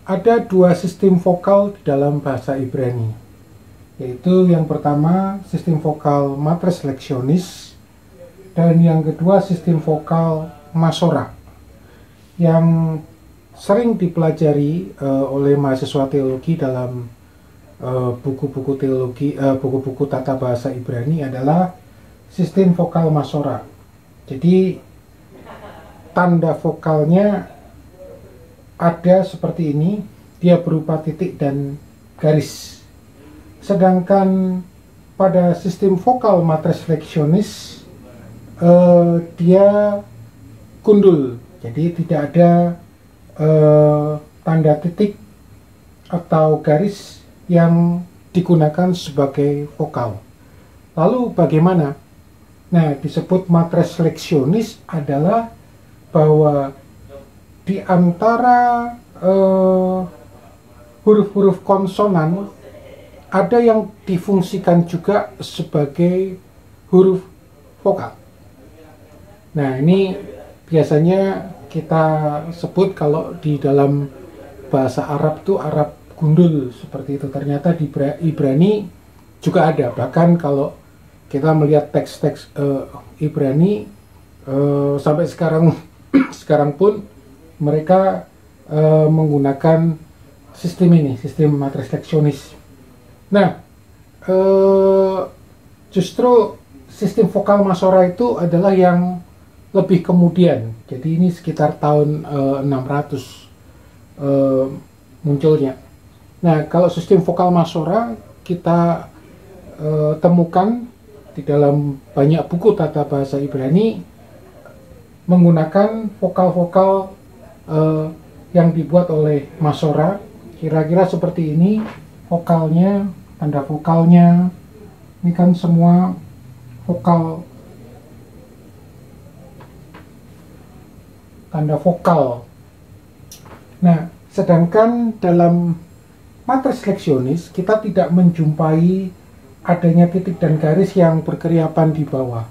Ada dua sistem vokal di dalam bahasa Ibrani, yaitu yang pertama sistem vokal matres leksionis dan yang kedua sistem vokal masora yang sering dipelajari oleh mahasiswa teologi dalam buku-buku teologi, buku-buku tata bahasa Ibrani adalah sistem vokal masora. Jadi tanda vokalnya ada seperti ini, dia berupa titik dan garis. Sedangkan pada sistem vokal matres leksionis dia gundul, jadi tidak ada tanda titik atau garis yang digunakan sebagai vokal. Lalu bagaimana? Nah, disebut matres leksionis adalah bahwa di antara huruf-huruf konsonan ada yang difungsikan juga sebagai huruf vokal. Nah, ini biasanya kita sebut kalau di dalam bahasa Arab itu Arab gundul seperti itu. Ternyata di Ibrani juga ada. Bahkan kalau kita melihat teks-teks Ibrani sampai sekarang pun mereka menggunakan sistem ini, sistem matres leksionis. Nah, justru sistem vokal masora itu adalah yang lebih kemudian. Jadi ini sekitar tahun 600 munculnya. Nah, kalau sistem vokal masora kita temukan di dalam banyak buku tata bahasa Ibrani menggunakan vokal-vokal yang dibuat oleh masora, kira-kira seperti ini vokalnya, tanda vokalnya. Ini kan semua vokal, tanda vokal. Nah, sedangkan dalam matres leksionis kita tidak menjumpai adanya titik dan garis yang berkeriapan di bawah.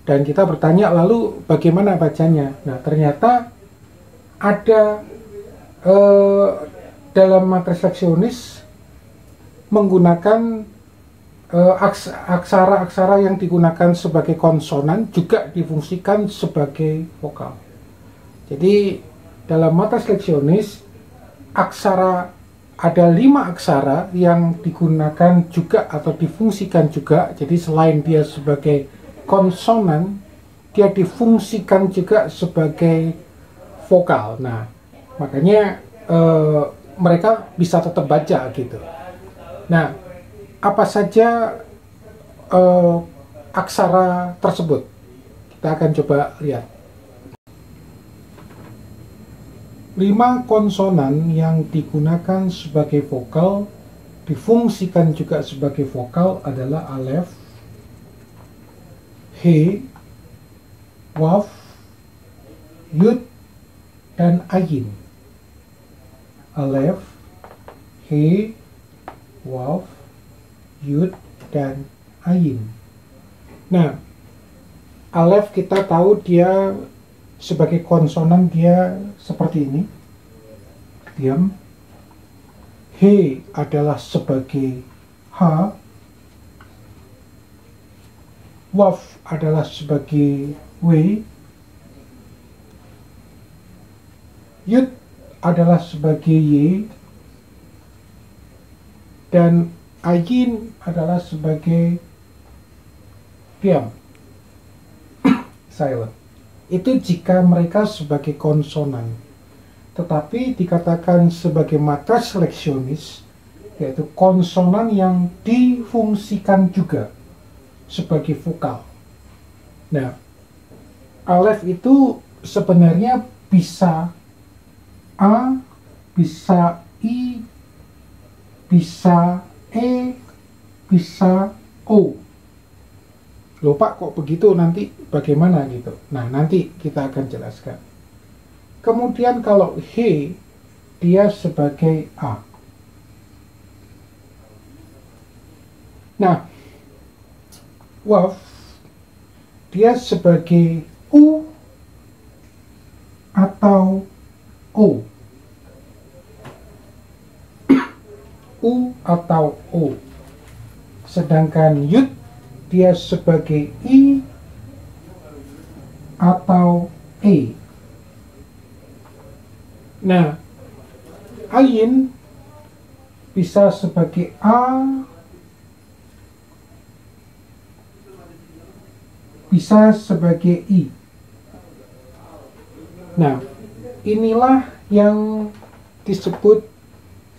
Dan kita bertanya, lalu bagaimana bacanya? Nah, ternyata ada dalam matres leksionis menggunakan aksara-aksara yang digunakan sebagai konsonan juga difungsikan sebagai vokal. Jadi dalam matres leksionis ada 5 aksara yang digunakan juga atau difungsikan juga. Jadi selain dia sebagai konsonan, dia difungsikan juga sebagai vokal. Nah, makanya mereka bisa tetap baca gitu. Nah, apa saja aksara tersebut? Kita akan coba lihat. 5 konsonan yang digunakan sebagai vokal, difungsikan juga sebagai vokal adalah alef, he, waf, yud, dan ayin. Alef, he, waf, yud, dan ayin. Nah, alef kita tahu dia sebagai konsonan, dia seperti ini, diam. He adalah sebagai H, waf adalah sebagai W, yud adalah sebagai Y, dan ayin adalah sebagai diam, silent. Itu jika mereka sebagai konsonan. Tetapi dikatakan sebagai matres leksionis, yaitu konsonan yang difungsikan juga sebagai vokal. Nah, alef itu sebenarnya bisa A, bisa I, bisa E, bisa O. Loh Pak, kok begitu, nanti bagaimana gitu? Nah, nanti kita akan jelaskan. Kemudian kalau he, dia sebagai A. Nah, waf, dia sebagai U atau O. atau O. Sedangkan yud dia sebagai I atau E. Nah, ayin bisa sebagai A, bisa sebagai I. Nah, inilah yang disebut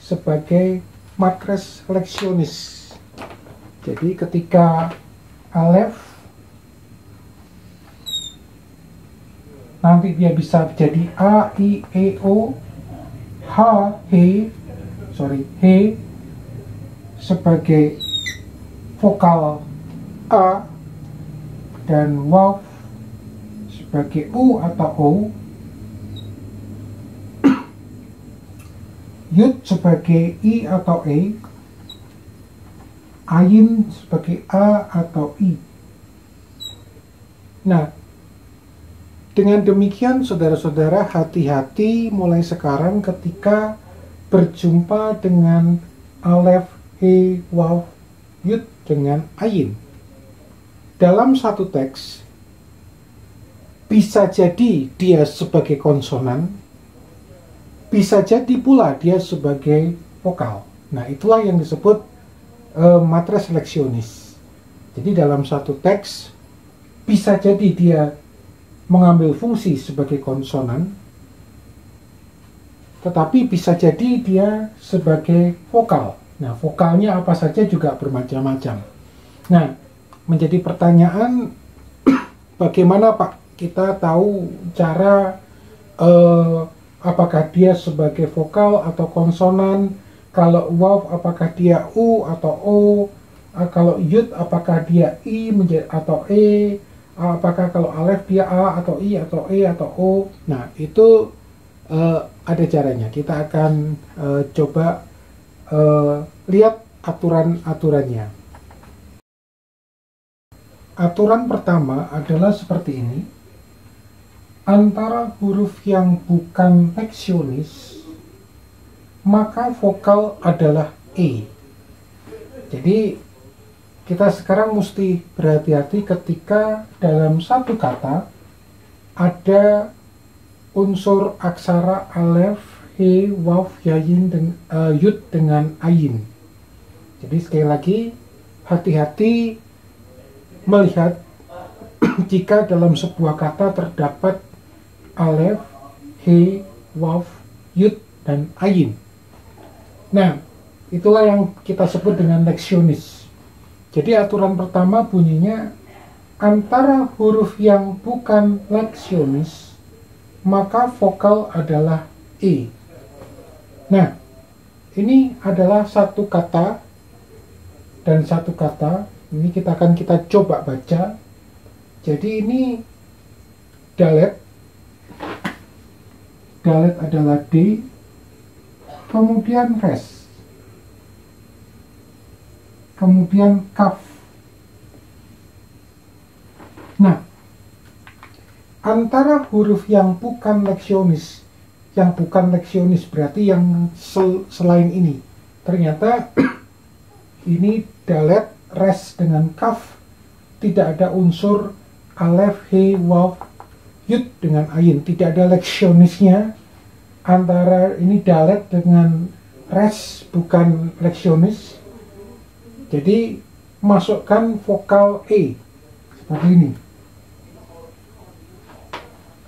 sebagai matres leksionis. Jadi ketika alef nanti dia bisa jadi A, I, E, O, H, He sebagai vokal A, dan waw sebagai U atau O, yud sebagai I atau E, ayin sebagai A atau I. Nah, dengan demikian saudara-saudara, hati-hati mulai sekarang ketika berjumpa dengan alef, he, waw, yud dengan ayin. Dalam satu teks, bisa jadi dia sebagai konsonan, bisa jadi pula dia sebagai vokal. Nah, itulah yang disebut matres leksionis. Jadi dalam satu teks, bisa jadi dia mengambil fungsi sebagai konsonan, tetapi bisa jadi dia sebagai vokal. Nah, vokalnya apa saja juga bermacam-macam. Nah, menjadi pertanyaan, bagaimana Pak kita tahu cara apakah dia sebagai vokal atau konsonan? Kalau waw apakah dia U atau O? Kalau yud apakah dia I atau E? Apakah kalau alef dia A atau I atau E atau O? Nah, itu ada caranya. Kita akan coba lihat aturan-aturannya. Aturan pertama adalah seperti ini. Antara huruf yang bukan leksionis, maka vokal adalah E. Jadi kita sekarang mesti berhati-hati ketika dalam satu kata ada unsur aksara alef, he, waw, yayin, dan yud dengan ayin. Jadi sekali lagi, hati-hati melihat jika dalam sebuah kata terdapat alef, he, waw, yud, dan ayin. Nah, itulah yang kita sebut dengan leksionis. Jadi aturan pertama bunyinya, antara huruf yang bukan leksionis, maka vokal adalah E. Nah, ini adalah satu kata dan satu kata. Ini kita coba baca. Jadi ini dalet. Dalet adalah D. Kemudian res. Kemudian kaf. Nah, antara huruf yang bukan leksionis berarti yang selain ini, ternyata ini dalet, res dengan kaf, tidak ada unsur alef, he, waw, yud dengan ayin, tidak ada leksionisnya. Antara ini dalet dengan res bukan leksionis. Jadi masukkan vokal E seperti ini.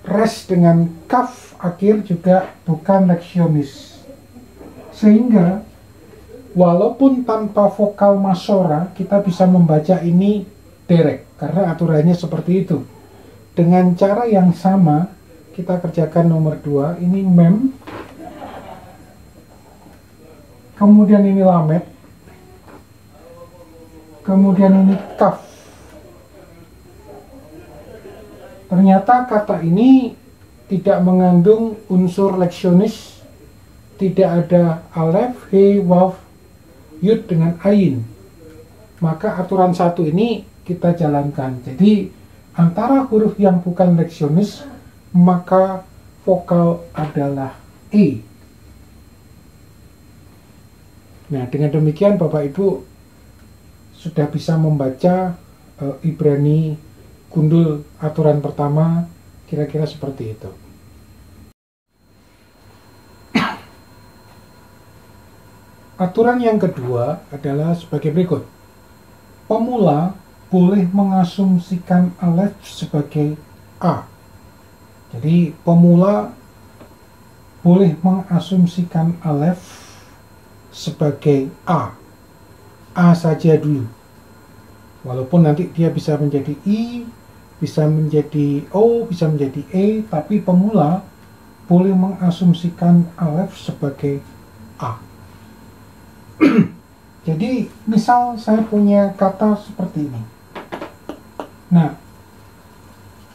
Res dengan kaf akhir juga bukan leksionis. Sehingga walaupun tanpa vokal masora, kita bisa membaca ini derek karena aturannya seperti itu. Dengan cara yang sama, kita kerjakan nomor 2. Ini mem. Kemudian ini lamet. Kemudian ini kaf. Ternyata kata ini tidak mengandung unsur leksionis, tidak ada alef, he, waw, yud dengan ayin. Maka aturan satu ini kita jalankan. Jadi antara huruf yang bukan leksionis, maka vokal adalah E. Nah, dengan demikian Bapak Ibu sudah bisa membaca Ibrani gundul aturan pertama, kira-kira seperti itu. Aturan yang kedua adalah sebagai berikut. Pemula boleh mengasumsikan Alef sebagai A. Jadi pemula boleh mengasumsikan Alef sebagai A. A saja dulu. Walaupun nanti dia bisa menjadi I, bisa menjadi O, bisa menjadi E, tapi pemula boleh mengasumsikan Alef sebagai A. Jadi misal saya punya kata seperti ini. Nah,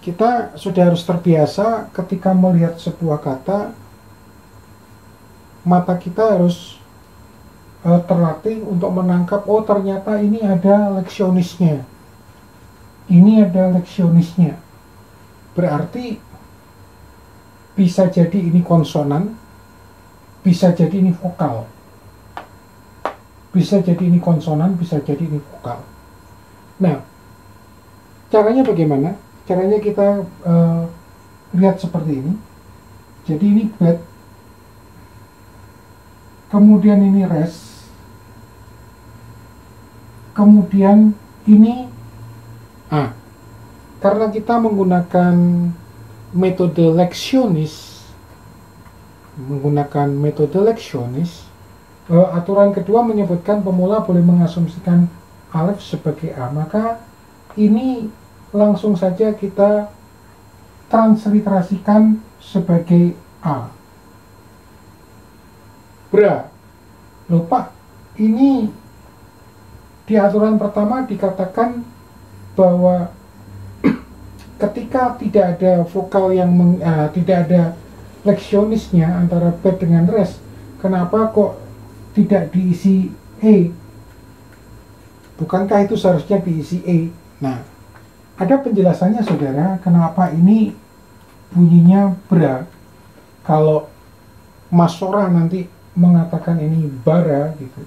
kita sudah harus terbiasa ketika melihat sebuah kata, mata kita harus terlatih untuk menangkap, oh ternyata ini ada leksionisnya. Ini ada leksionisnya. Berarti bisa jadi ini konsonan, bisa jadi ini vokal. Bisa jadi ini konsonan, bisa jadi ini vokal. Nah, caranya bagaimana? Caranya kita lihat seperti ini. Jadi ini bed, kemudian ini res, kemudian ini A. Karena kita menggunakan metode leksionis, aturan kedua menyebutkan pemula boleh mengasumsikan Alef sebagai A, maka ini langsung saja kita transliterasikan sebagai A. Bra. Loh Pak, ini di aturan pertama dikatakan bahwa ketika tidak ada vokal yang tidak ada leksionisnya antara bed dengan res, kenapa kok tidak diisi E? Bukankah itu seharusnya diisi E? Nah, ada penjelasannya saudara, kenapa ini bunyinya bra. Kalau Mas Sora nanti mengatakan ini bara gitu,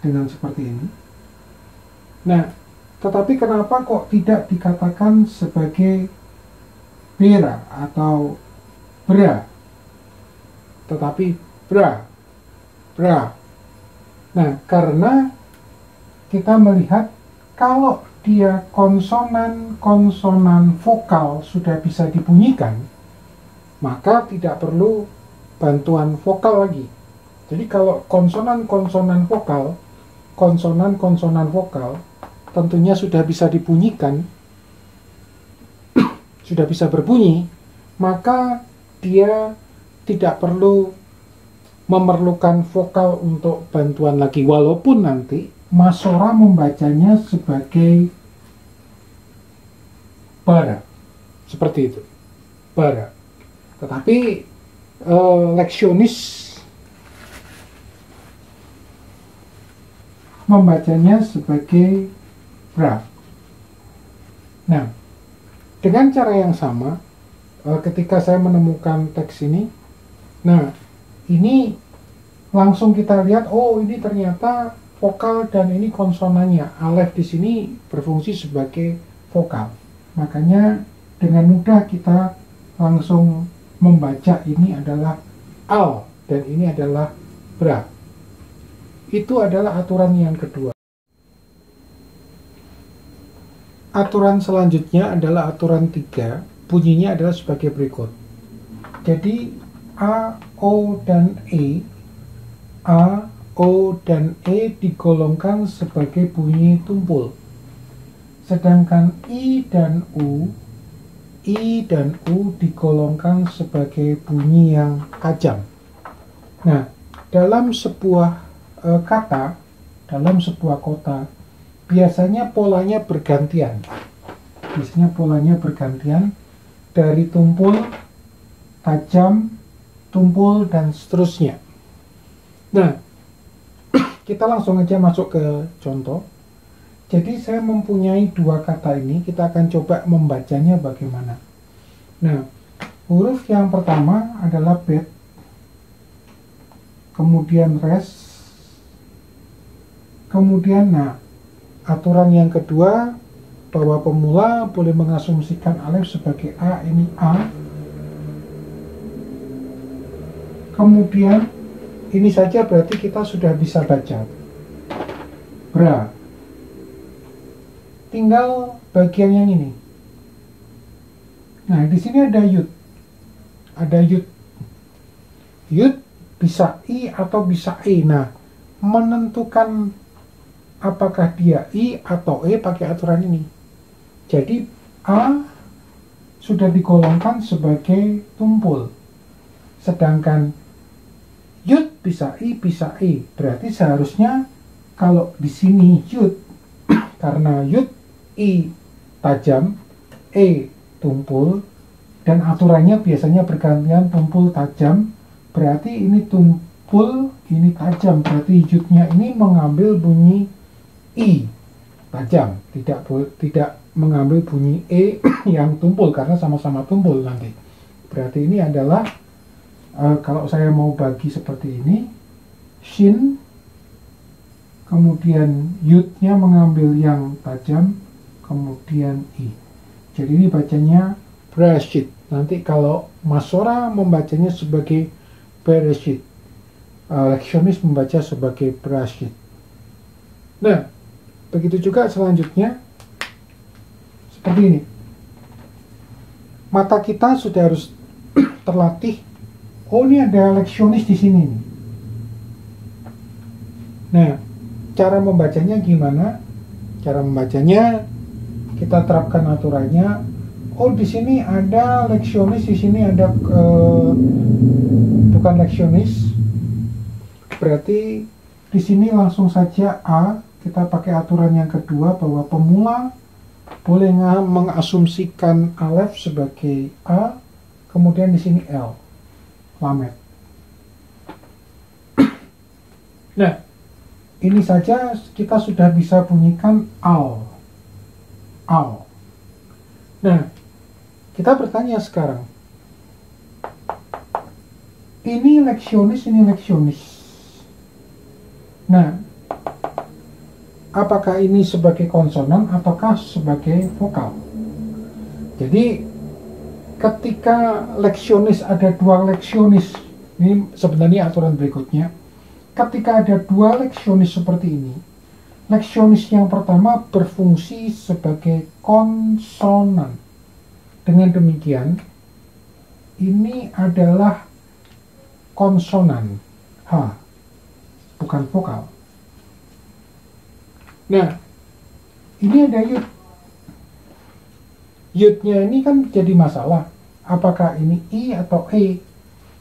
dengan seperti ini. Nah, tetapi kenapa kok tidak dikatakan sebagai bera atau bra, tetapi bra. Nah, karena kita melihat kalau dia konsonan vokal sudah bisa dibunyikan, maka tidak perlu bantuan vokal lagi. Jadi kalau konsonan vokal tentunya sudah bisa dibunyikan, sudah bisa berbunyi, maka dia tidak perlu memerlukan vokal untuk bantuan lagi, walaupun nanti Mas Sora membacanya sebagai bara, seperti itu, bara. Tetapi leksionis membacanya sebagai bra. Nah, dengan cara yang sama, ketika saya menemukan teks ini, nah ini langsung kita lihat, oh ini ternyata vokal dan ini konsonannya. Alef di sini berfungsi sebagai vokal. Makanya dengan mudah kita langsung membaca ini adalah al dan ini adalah bra. Itu adalah aturan yang kedua. Aturan selanjutnya adalah aturan 3. Bunyinya adalah sebagai berikut. Jadi A, O, dan E, A, O, dan E digolongkan sebagai bunyi tumpul. Sedangkan I dan U digolongkan sebagai bunyi yang tajam. Nah, dalam sebuah kata, dalam sebuah kota, biasanya polanya bergantian. Dari tumpul, tajam, tumpul, dan seterusnya. Nah, kita langsung aja masuk ke contoh. Jadi saya mempunyai dua kata ini, kita akan coba membacanya bagaimana. Nah, huruf yang pertama adalah bed, kemudian res, Kemudian, nah, aturan yang kedua, bahwa pemula boleh mengasumsikan alef sebagai A, ini A. Kemudian, ini saja berarti kita sudah bisa baca. Bra. Tinggal bagian yang ini. Nah, di sini ada yud. Ada yud. Yud bisa I atau bisa E. Nah, menentukan apakah dia I atau E pakai aturan ini. Jadi A sudah digolongkan sebagai tumpul. Sedangkan yud bisa I bisa E. Berarti seharusnya kalau di sini yud karena yud I tajam, E tumpul, dan aturannya biasanya bergantian tumpul tajam, berarti ini tumpul, ini tajam, berarti yudnya ini mengambil bunyi I tajam, tidak mengambil bunyi E yang tumpul karena sama-sama tumpul nanti. Berarti ini adalah kalau saya mau bagi seperti ini, shin, kemudian yudnya mengambil yang tajam, kemudian I. Jadi ini bacanya Bereshit. Nanti kalau Masora membacanya sebagai Bereshit, leksionis membaca sebagai Bereshit. Nah, begitu juga selanjutnya seperti ini. Mata kita sudah harus terlatih. Oh, ini ada leksionis di sini nih. Nah, cara membacanya gimana? Cara membacanya kita terapkan aturannya. Oh, di sini ada leksionis, di sini ada bukan leksionis. Berarti di sini langsung saja A. Kita pakai aturan yang kedua bahwa pemula boleh mengasumsikan alef sebagai A, kemudian di sini L, lamet. Nah, ini saja kita sudah bisa bunyikan al. Al. Nah, kita bertanya sekarang. Ini leksionis, ini leksionis. Nah, apakah ini sebagai konsonan ataukah sebagai vokal? Jadi, ketika leksionis ada dua leksionis, ini sebenarnya aturan berikutnya. Ketika ada dua leksionis seperti ini, leksionis yang pertama berfungsi sebagai konsonan. Dengan demikian, ini adalah konsonan H, bukan vokal. Nah, ini ada yud. Yudnya ini kan jadi masalah. Apakah ini I atau E?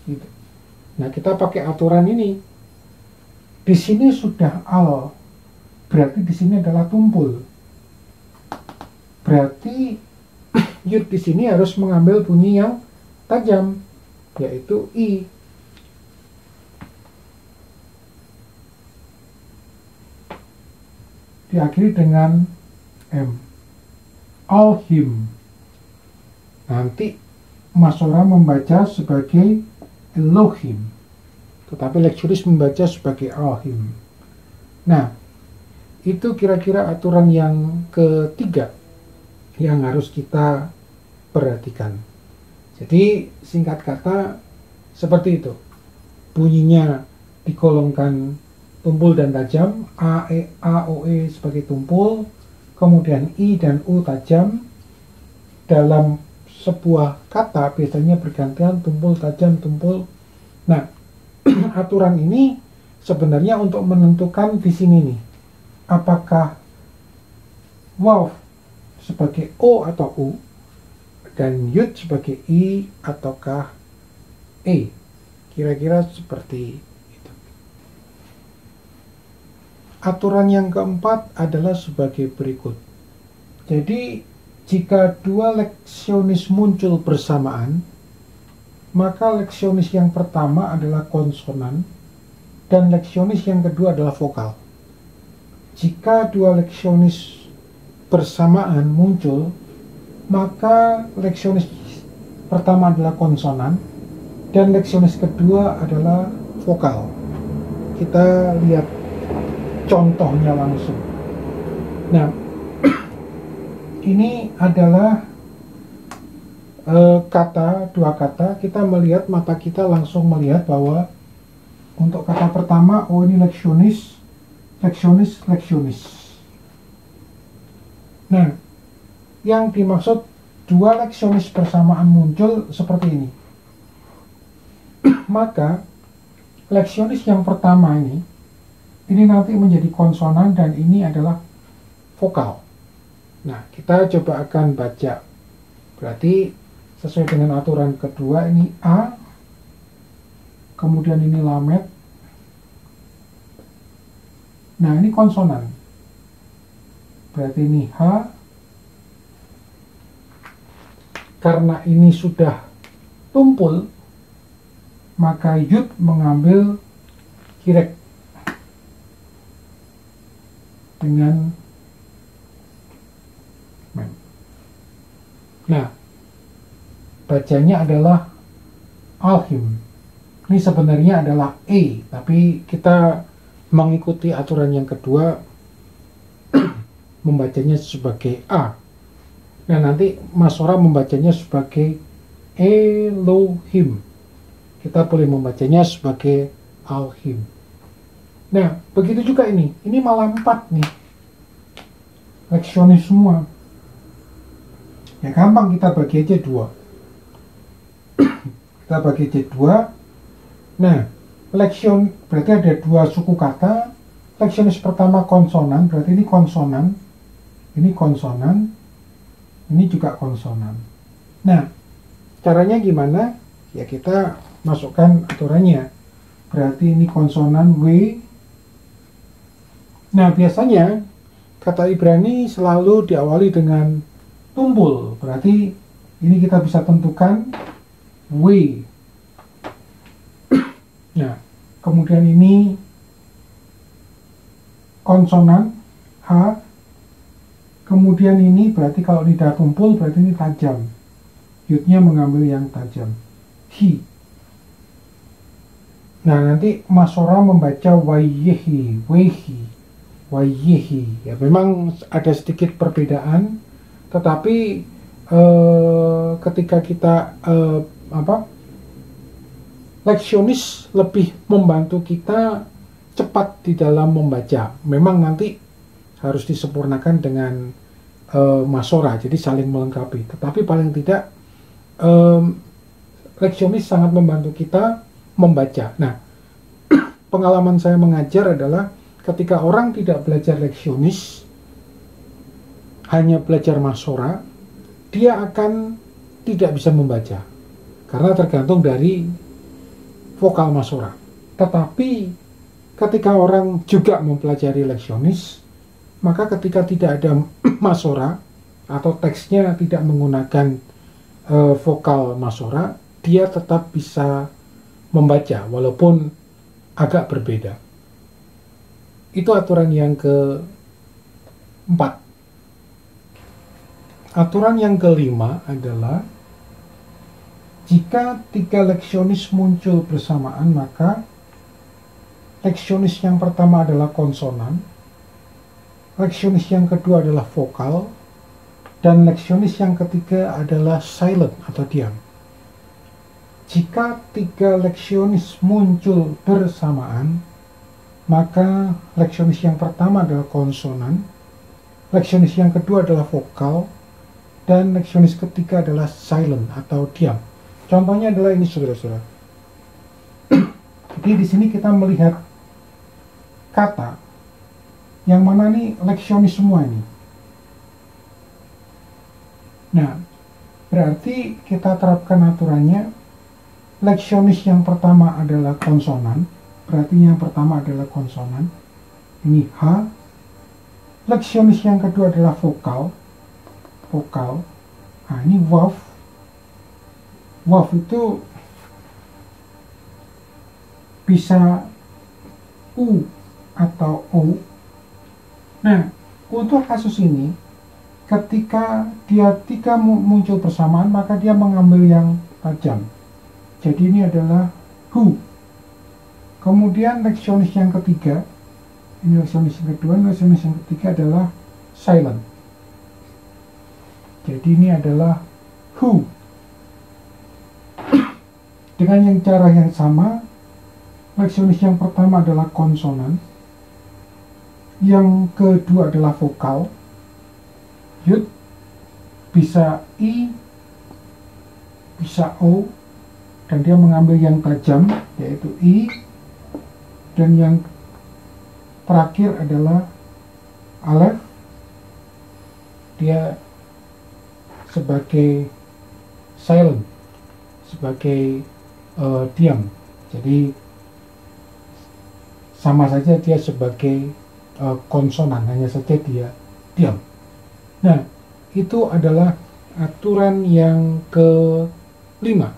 Gitu. Nah, kita pakai aturan ini. Di sini sudah al, berarti di sini adalah tumpul. Berarti yud di sini harus mengambil bunyi yang tajam, yaitu I. Diakhiri dengan M. Alhim. Nanti Masora membaca sebagai Elohim, tetapi leksionis membaca sebagai Alhim. Nah, itu kira-kira aturan yang ketiga yang harus kita perhatikan. Jadi singkat kata seperti itu. Bunyinya digolongkan tumpul dan tajam, A, E, A, O, E sebagai tumpul, kemudian I dan U tajam. Dalam sebuah kata biasanya bergantian tumpul, tajam, tumpul. Nah, aturan ini sebenarnya untuk menentukan di sini nih, apakah waw sebagai O atau U dan yud sebagai I ataukah E. Kira-kira seperti itu. Aturan yang keempat adalah sebagai berikut. Jadi jika dua leksionis muncul bersamaan, maka leksionis yang pertama adalah konsonan dan leksionis yang kedua adalah vokal. Jika dua leksionis bersamaan muncul, maka leksionis pertama adalah konsonan dan leksionis kedua adalah vokal. Kita lihat contohnya langsung. Nah, ini adalah dua kata. Kita melihat, mata kita langsung melihat bahwa untuk kata pertama, oh ini leksionis, leksionis, leksionis. Nah, yang dimaksud dua leksionis bersamaan muncul seperti ini. Maka leksionis yang pertama ini nanti menjadi konsonan dan ini adalah vokal. Nah, kita coba akan baca. Berarti sesuai dengan aturan kedua, ini A, kemudian ini lamet. Nah, ini konsonan. Berarti ini H. Karena ini sudah tumpul, maka yud mengambil kirek dengan mem. Nah, bacanya adalah alhim. Ini sebenarnya adalah E, tapi kita mengikuti aturan yang kedua membacanya sebagai A. Nah, nanti Mas Sora membacanya sebagai Elohim. Kita boleh membacanya sebagai Alhim. Nah, begitu juga ini malah 4 nih. Leksionis semua. Ya gampang, kita bagi aja 2. Kita bagi aja 2. Nah, leksion berarti ada 2 suku kata. Leksionis pertama konsonan, berarti ini konsonan. Ini konsonan. Ini juga konsonan. Nah, caranya gimana? Ya kita masukkan aturannya. Berarti ini konsonan W. Nah, biasanya kata Ibrani selalu diawali dengan tumpul. Berarti ini kita bisa tentukan W. Nah, kemudian ini konsonan H. Kemudian ini berarti kalau tidak tumpul berarti ini tajam. Yudnya mengambil yang tajam. Hi. Nah, nanti Mas Sora membaca wayehi, wehi, wayehi. Ya memang ada sedikit perbedaan, tetapi ketika kita leksionis lebih membantu kita cepat di dalam membaca. Memang nanti harus disempurnakan dengan Mas Sora, jadi saling melengkapi. Tetapi paling tidak leksionis sangat membantu kita membaca. Nah, pengalaman saya mengajar adalah ketika orang tidak belajar leksionis, hanya belajar Mas Sora, dia akan tidak bisa membaca karena tergantung dari vokal Mas Sora. Tetapi ketika orang juga mempelajari leksionis, maka ketika tidak ada Mas Sora atau teksnya tidak menggunakan vokal Mas Sora, dia tetap bisa membaca walaupun agak berbeda. Itu aturan yang keempat. Aturan yang kelima adalah jika 3 leksionis muncul bersamaan, maka leksionis yang pertama adalah konsonan, leksionis yang kedua adalah vokal, dan leksionis yang ketiga adalah silent atau diam. Jika 3 leksionis muncul bersamaan, maka leksionis yang pertama adalah konsonan, leksionis yang kedua adalah vokal, dan leksionis ketiga adalah silent atau diam. Contohnya adalah ini, saudara-saudara. Jadi di sini kita melihat kata yang mana nih leksionis semua ini. Nah, berarti kita terapkan aturannya. Leksionis yang pertama adalah konsonan, berarti yang pertama adalah konsonan. Ini H. Leksionis yang kedua adalah vokal, vokal. Nah, ini wav. Wav itu bisa U atau O. Nah, untuk kasus ini, ketika dia 3 muncul bersamaan, maka dia mengambil yang tajam. Jadi ini adalah hu. Kemudian leksionis yang ketiga, Ini leksionis yang kedua. Leksionis yang ketiga adalah silent. Jadi ini adalah who. Dengan yang cara yang sama, leksionis yang pertama adalah konsonan, yang kedua adalah vokal. Yud bisa I, bisa O, dan dia mengambil yang tajam yaitu I, dan yang terakhir adalah Aleph, dia sebagai silent, sebagai diam. Jadi sama saja dia sebagai konsonan, hanya saja dia diam. Nah, itu adalah aturan yang kelima.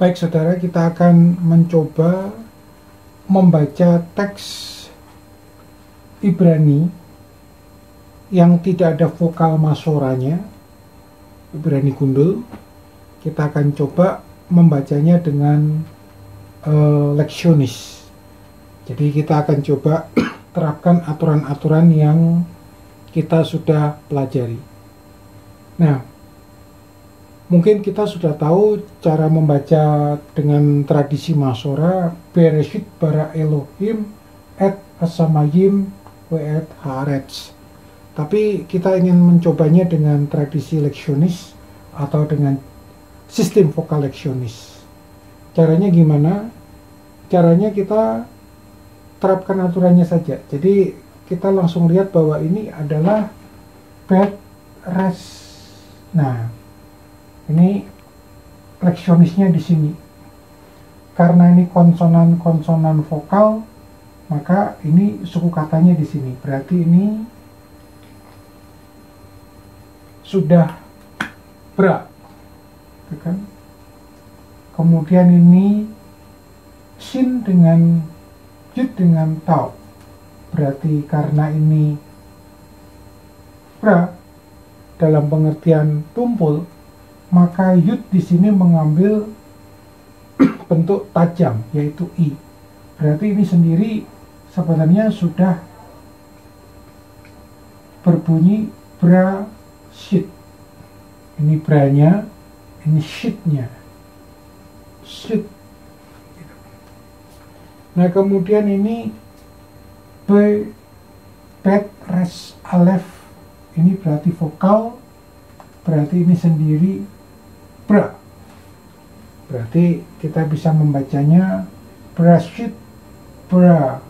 Baik saudara, kita akan mencoba membaca teks Ibrani yang tidak ada vokal masoranya, Ibrani gundul. Kita akan coba membacanya dengan leksionis. Jadi kita akan coba terapkan aturan-aturan yang kita sudah pelajari. Nah, mungkin kita sudah tahu cara membaca dengan tradisi Masora, Bereshit bara Elohim et Asamayim we'et haaretz. Tapi kita ingin mencobanya dengan tradisi leksionis atau dengan sistem vokal leksionis. Caranya gimana? Caranya kita terapkan aturannya saja. Jadi kita langsung lihat bahwa ini adalah bed rest. Nah, ini leksionisnya di sini. Karena ini konsonan-konsonan vokal, maka ini suku katanya di sini. Berarti ini sudah bra, kan? Kemudian ini sin dengan yud dengan tau. Berarti karena ini bra dalam pengertian tumpul, maka yud di sini mengambil bentuk tajam, yaitu i. Berarti ini sendiri sebenarnya sudah berbunyi bra shit. Ini branya, ini shitnya, shit. Nah kemudian ini b, bet, res, alef. Ini berarti vokal. Berarti ini sendiri bra. Berarti kita bisa membacanya brashit, bra.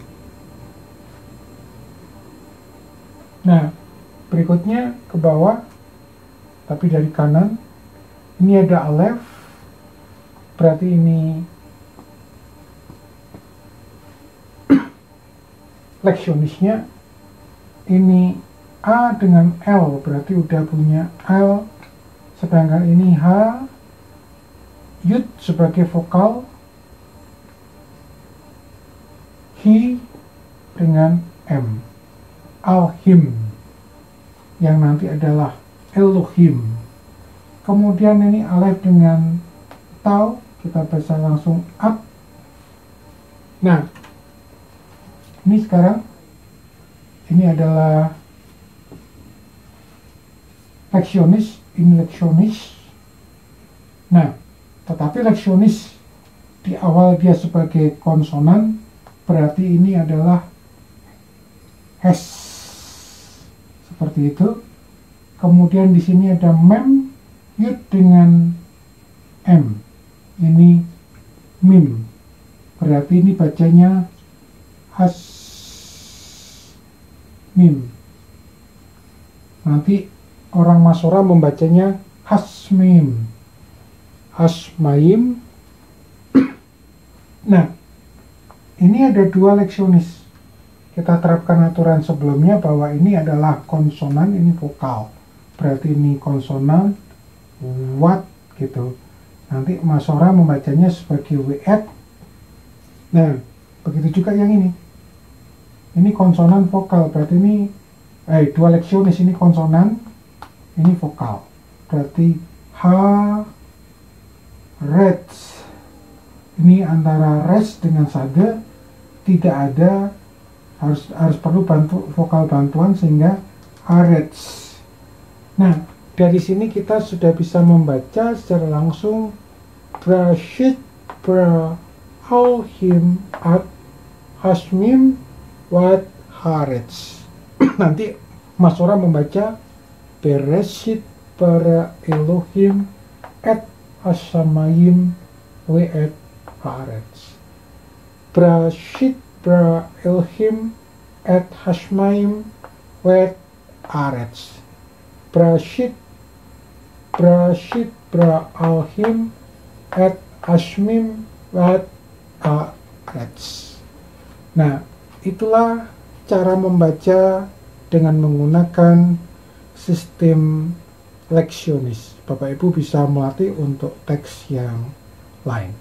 Nah, berikutnya ke bawah, tapi dari kanan. Ini ada alef. Berarti ini leksionisnya. Ini A dengan L, berarti udah punya L. Sedangkan ini H, yud sebagai vokal, hi dengan M, alhim, yang nanti adalah Elohim. Kemudian ini alef dengan tau, kita baca langsung up. Nah, ini sekarang, ini adalah leksionis, ini leksionis. Nah, tetapi leksionis di awal dia sebagai konsonan, berarti ini adalah S. Seperti itu. Kemudian di sini ada mem, yud dengan M. Ini mim. Berarti ini bacanya has mim. Nanti orang Masora membacanya hasmim, hasmayim. Nah, ini ada dua leksionis. Kita terapkan aturan sebelumnya bahwa ini adalah konsonan, ini vokal. Berarti ini konsonan, wat gitu. Nanti Masora membacanya sebagai we'et. Nah, begitu juga yang ini. Ini konsonan vokal, berarti ini dua leksionis, ini konsonan, ini vokal. Berarti H, reds. Ini antara res dengan sade tidak ada, harus perlu vokal bantuan sehingga arets. Nah, dari sini kita sudah bisa membaca secara langsung Brashit bra alhim at hasmim wat harets. Nanti Mas Ora membaca Bereshit para Elohim et asamayim we et haaretz. Brashit bra Elohim et hasmayim we et haaretz. Brashit bra Elohim et hasmim we et haaretz. Nah, itulah cara membaca dengan menggunakan sistem leksionis. Bapak Ibu bisa melatih untuk teks yang lain.